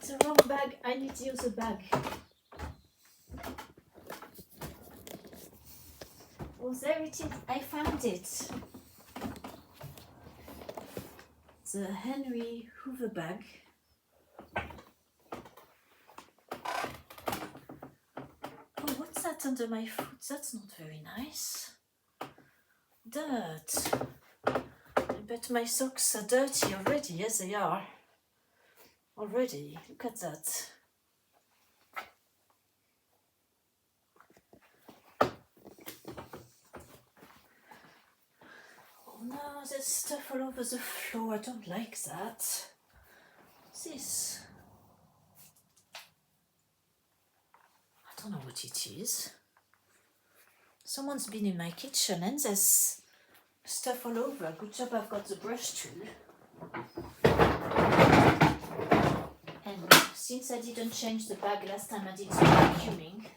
the wrong bag. I need to use a bag. Oh, there it is. I found it. The Henry Hoover bag. Oh, what's that under my foot? That's not very nice. Dirt. I bet my socks are dirty already. Yes, they are. Already. Look at that. Oh no, there's stuff all over the floor. I don't like that. What's this? I don't know what it is. Someone's been in my kitchen and there's stuff all over. Good job I've got the brush tool. And since I didn't change the bag last time I did some vacuuming,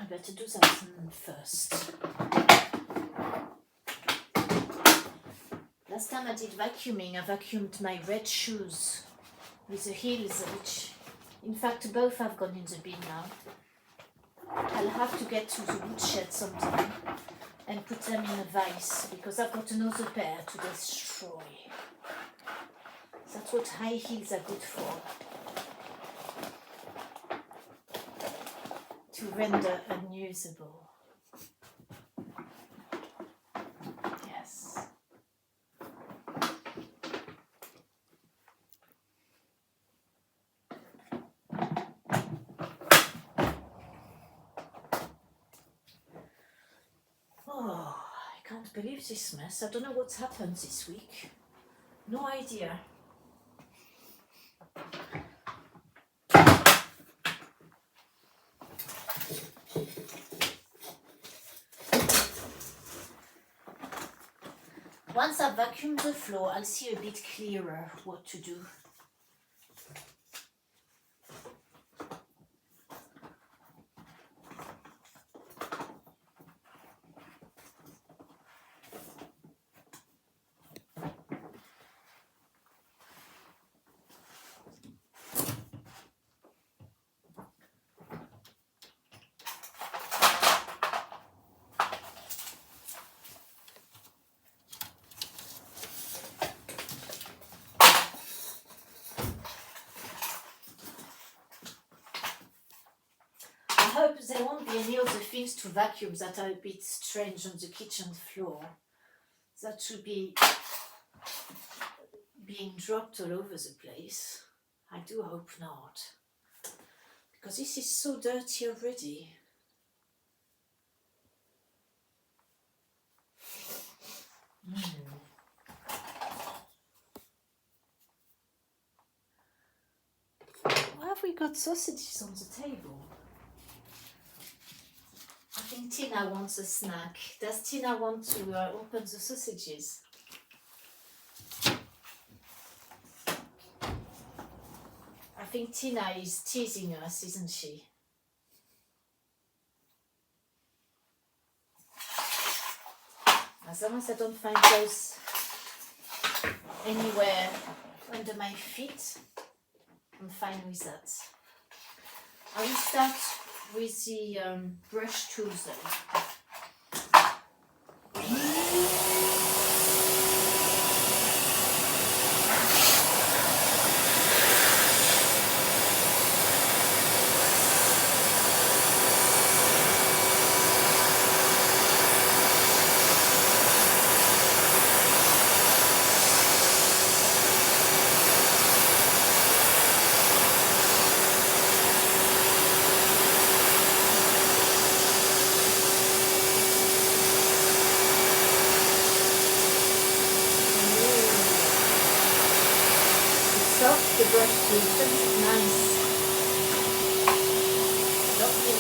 I better do that first. Last time I did vacuuming, I vacuumed my red shoes with the heels, which in fact both have gone in the bin now. I'll have to get to the woodshed sometime and put them in a vise because I've got another pair to destroy. That's what high heels are good for. To render unusable. Yes. Oh, I can't believe this mess. I don't know what's happened this week. No idea. Once I vacuum the floor, I'll see a bit clearer what to do. I hope there won't be any other things to vacuum that are a bit strange on the kitchen floor. That should be being dropped all over the place. I do hope not. Because this is so dirty already. Why have we got sausages on the table? I think Tina wants a snack. Does Tina want to open the sausages? I think Tina is teasing us, isn't she? As long as I don't find those anywhere under my feet, I'm fine with that. I will start with the brush tools though. The brush tool, it's nice. Lovely.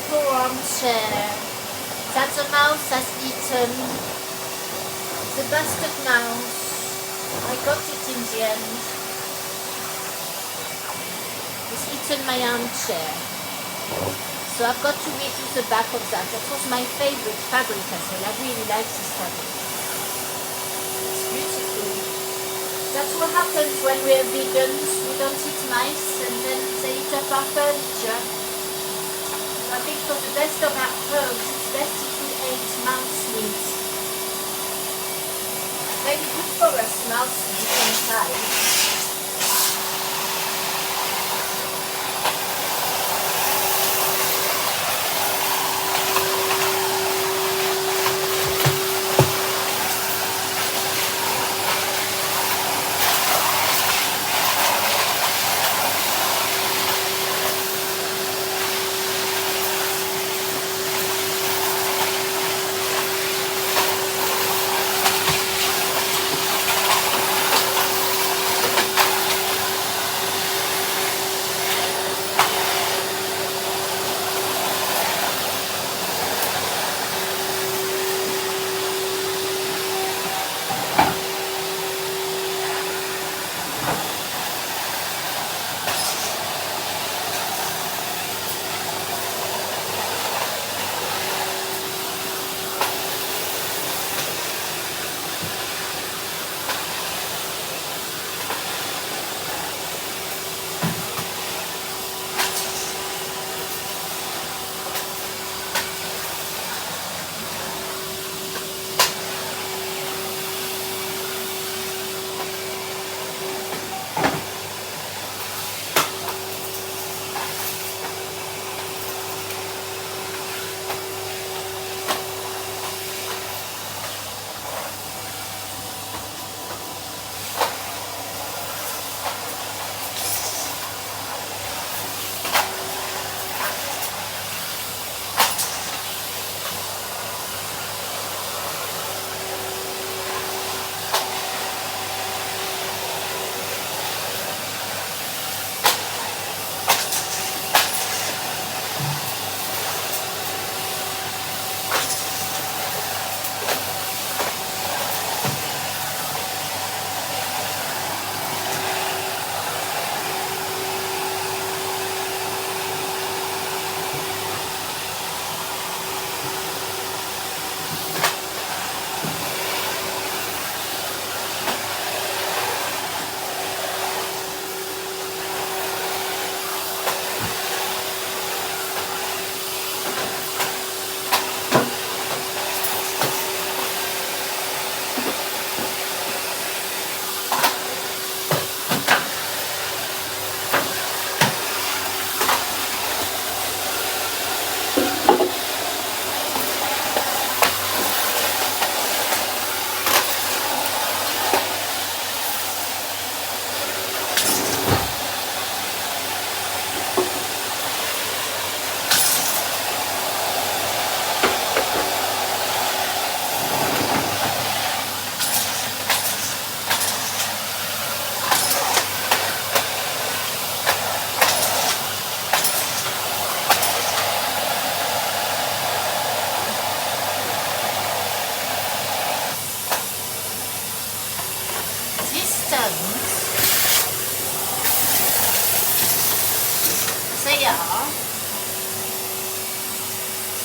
poor armchair that the mouse has eaten. The bastard mouse. I got it in the end. It's eaten my armchair. So I've got to redo the back of that. That was my favorite fabric as well. I really like this fabric. It's beautiful. That's what happens when we're vegans. We don't eat mice and then they eat up our furniture. I think for the best of our herbs, it's best if we ate mouse meat. Very good for us, mouse meat inside.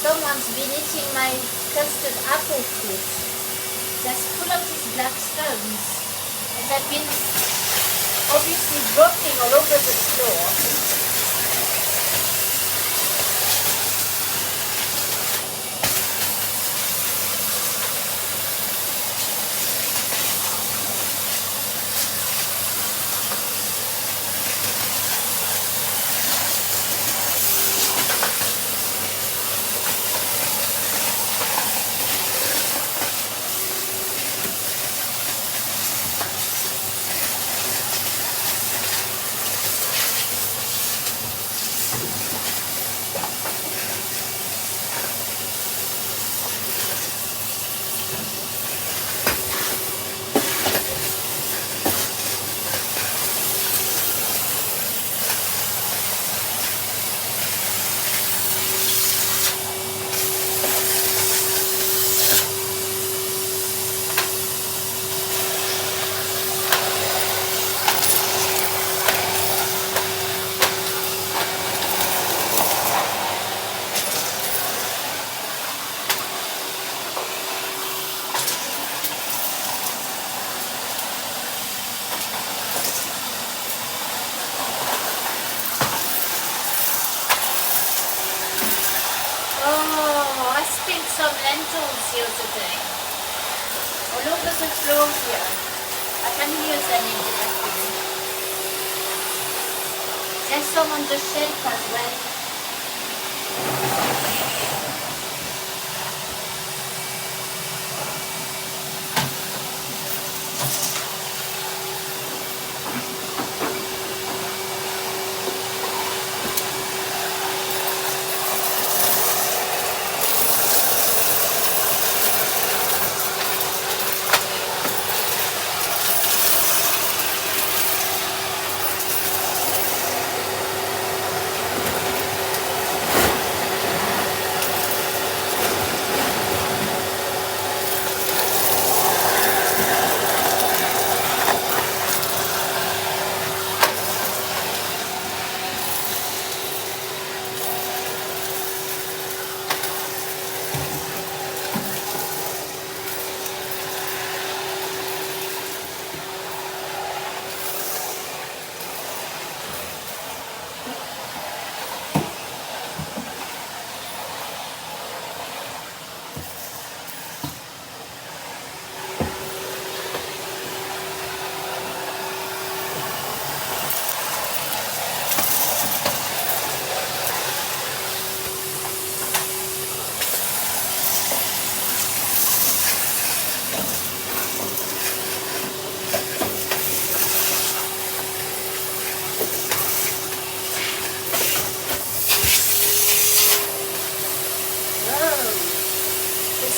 Someone's been eating my custard apple fruit. That's full of these black stones. And they've been obviously dropping all over the floor. some lentils here today. All over the floor here. I can hear them in the bathroom. There's some on the shelf as well.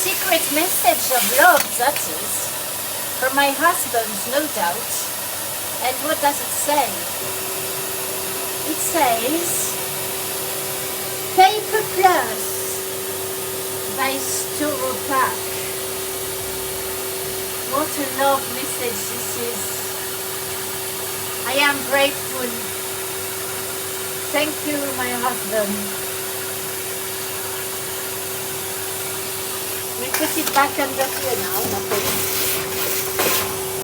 Secret message of love, that is. For my husband, no doubt. And what does it say? It says, Paper Plus by Storopac. What a love message this is. I am grateful. Thank you, my husband. We put it back under here now, nothing.